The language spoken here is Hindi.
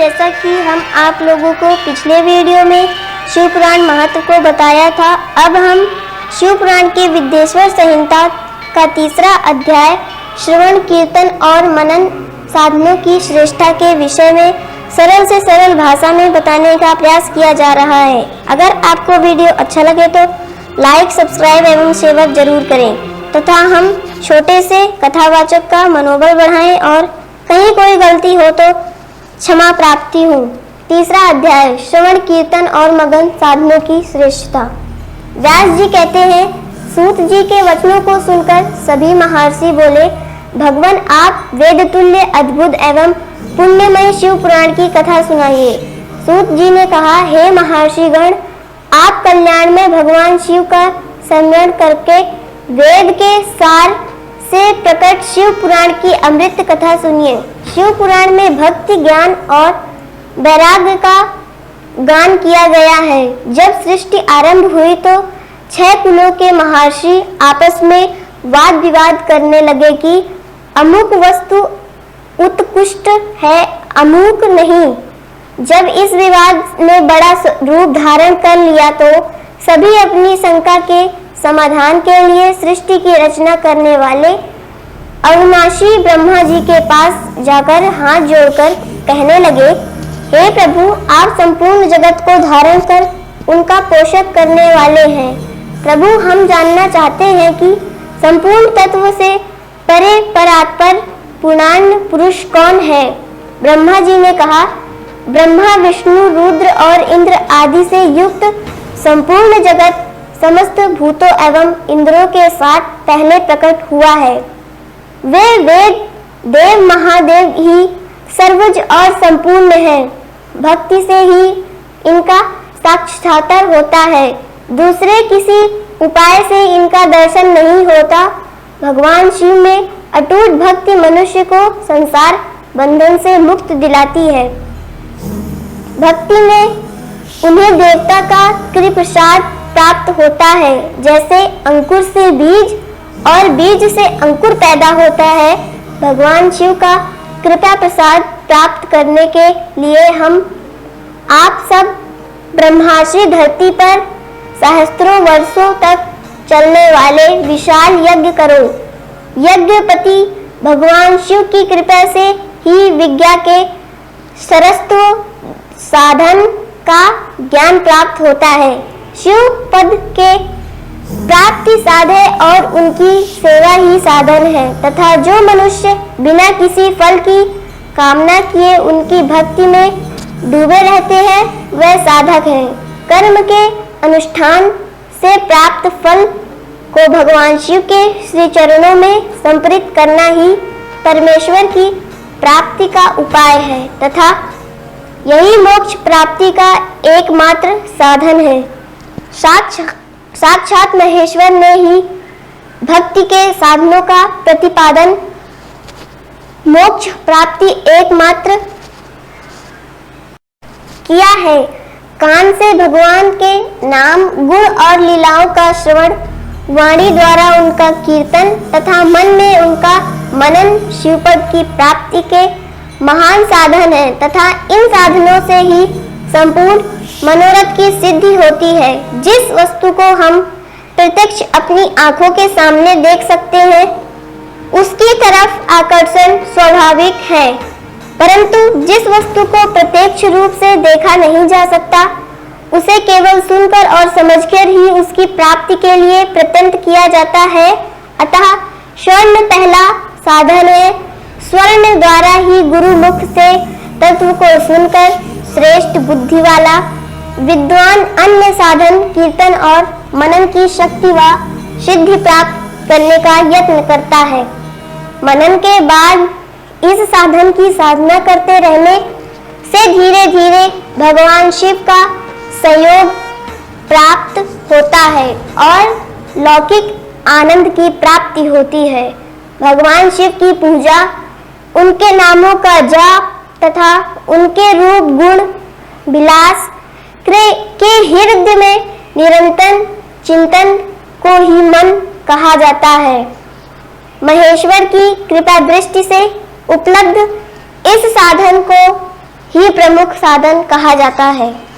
जैसा कि हम आप लोगों को पिछले वीडियो में शिव पुराण महत्व को बताया था, अब हम शिव पुराण के विद्येश्वर संहिता का तीसरा अध्याय श्रवण कीर्तन और मनन साधनों की श्रेष्ठता के विषय में सरल से सरल भाषा में बताने का प्रयास किया जा रहा है। अगर आपको वीडियो अच्छा लगे तो लाइक, सब्सक्राइब एवं शेयर जरूर करें तथा हम छोटे से कथावाचक का मनोबल बढ़ाएं और कहीं कोई गलती हो तो क्षमा प्राप्ति हो। तीसरा अध्याय श्रवण कीर्तन और मगन साधनों की श्रेष्ठता। व्यास जी कहते हैं, सूत जी के वचनों को सुनकर सभी महर्षि बोले, भगवान आप वेद तुल्य अद्भुत एवं पुण्यमय शिव पुराण की कथा सुनाइए। सूत जी ने कहा, हे महर्षिगण, आप कल्याण में भगवान शिव का स्मरण करके वेद के सार से प्रकट शिव पुराण की अमृत कथा सुनिए। शिव पुराण में भक्ति, ज्ञान और वैराग्य का गान किया गया है। जब सृष्टि आरंभ हुई तो 6 कुलों के महर्षि आपस में वाद विवाद करने लगे कि अमुक वस्तु उत्कृष्ट है, अमुक नहीं। जब इस विवाद ने बड़ा रूप धारण कर लिया तो सभी अपनी शंका के समाधान के लिए सृष्टि की रचना करने वाले अविनाशी ब्रह्मा जी के पास जाकर हाथ जोड़कर कहने लगे, हे प्रभु, आप संपूर्ण जगत को धारण कर उनका पोषण करने वाले हैं। प्रभु, हम जानना चाहते हैं कि संपूर्ण तत्व से परे परात्पर पूर्णांग पुरुष कौन है। ब्रह्मा जी ने कहा, ब्रह्मा, विष्णु, रुद्र और इंद्र आदि से युक्त संपूर्ण जगत समस्त भूतों एवं इंद्रों के साथ पहले प्रकट हुआ है। वे वेद देव महादेव ही सर्वज और संपूर्ण है। भक्ति से ही इनका साक्षात्कार होता है, दूसरे किसी उपाय से इनका दर्शन नहीं होता। भगवान शिव में अटूट भक्ति मनुष्य को संसार बंधन से मुक्त दिलाती है। भक्ति में उन्हें देवता का कृपाप्रसाद प्राप्त होता है। जैसे अंकुर से बीज और बीज से अंकुर पैदा होता है, भगवान शिव का कृपा प्रसाद प्राप्त करने के लिए हम आप सब ब्रह्मांडी धरती पर सहस्त्रों वर्षों तक चलने वाले विशाल यज्ञ करो। यज्ञपति भगवान शिव की कृपा से ही विज्ञा के सरस्व साधन का ज्ञान प्राप्त होता है। शिव पद के प्राप्ति साधे और उनकी सेवा ही साधन है तथा जो मनुष्य बिना किसी फल की कामना किए उनकी भक्ति में डूबे रहते हैं वह साधक है। कर्म के अनुष्ठान से प्राप्त फल को भगवान शिव के श्री चरणों में समर्पित करना ही परमेश्वर की प्राप्ति का उपाय है तथा यही मोक्ष प्राप्ति का एकमात्र साधन है। साक्षात महेश्वर ने ही भक्ति के साधनों का प्रतिपादन मोक्ष प्राप्ति एकमात्र किया है। कान से भगवान के नाम, गुण और लीलाओं का श्रवण, वाणी द्वारा उनका कीर्तन तथा मन में उनका मनन शिवपद की प्राप्ति के महान साधन है तथा इन साधनों से ही संपूर्ण मनोरथ की सिद्धि होती है। जिस वस्तु को हम प्रत्यक्ष अपनी आंखों के सामने देख सकते हैं उसकी तरफ आकर्षण स्वाभाविक है, परंतु जिस वस्तु को प्रत्यक्ष रूप से देखा नहीं जा सकता उसे केवल सुनकर और समझकर ही उसकी प्राप्ति के लिए प्रयत्न किया जाता है। अतः श्रवण पहला साधन है। स्वर्ण द्वारा ही गुरु मुख से तत्व को सुनकर श्रेष्ठ बुद्धि वाला विद्वान अन्य साधन कीर्तन और मनन की शक्ति व सिद्धि प्राप्त करने का यत्न करता है। मनन के बाद इस साधन की साधना करते रहने से धीरे धीरे भगवान शिव का सहयोग प्राप्त होता है और लौकिक आनंद की प्राप्ति होती है। भगवान शिव की पूजा, उनके नामों का जाप तथा उनके रूप गुण विलास के हृदय में निरंतर चिंतन को ही मन कहा जाता है। महेश्वर की कृपा दृष्टि से उपलब्ध इस साधन को ही प्रमुख साधन कहा जाता है।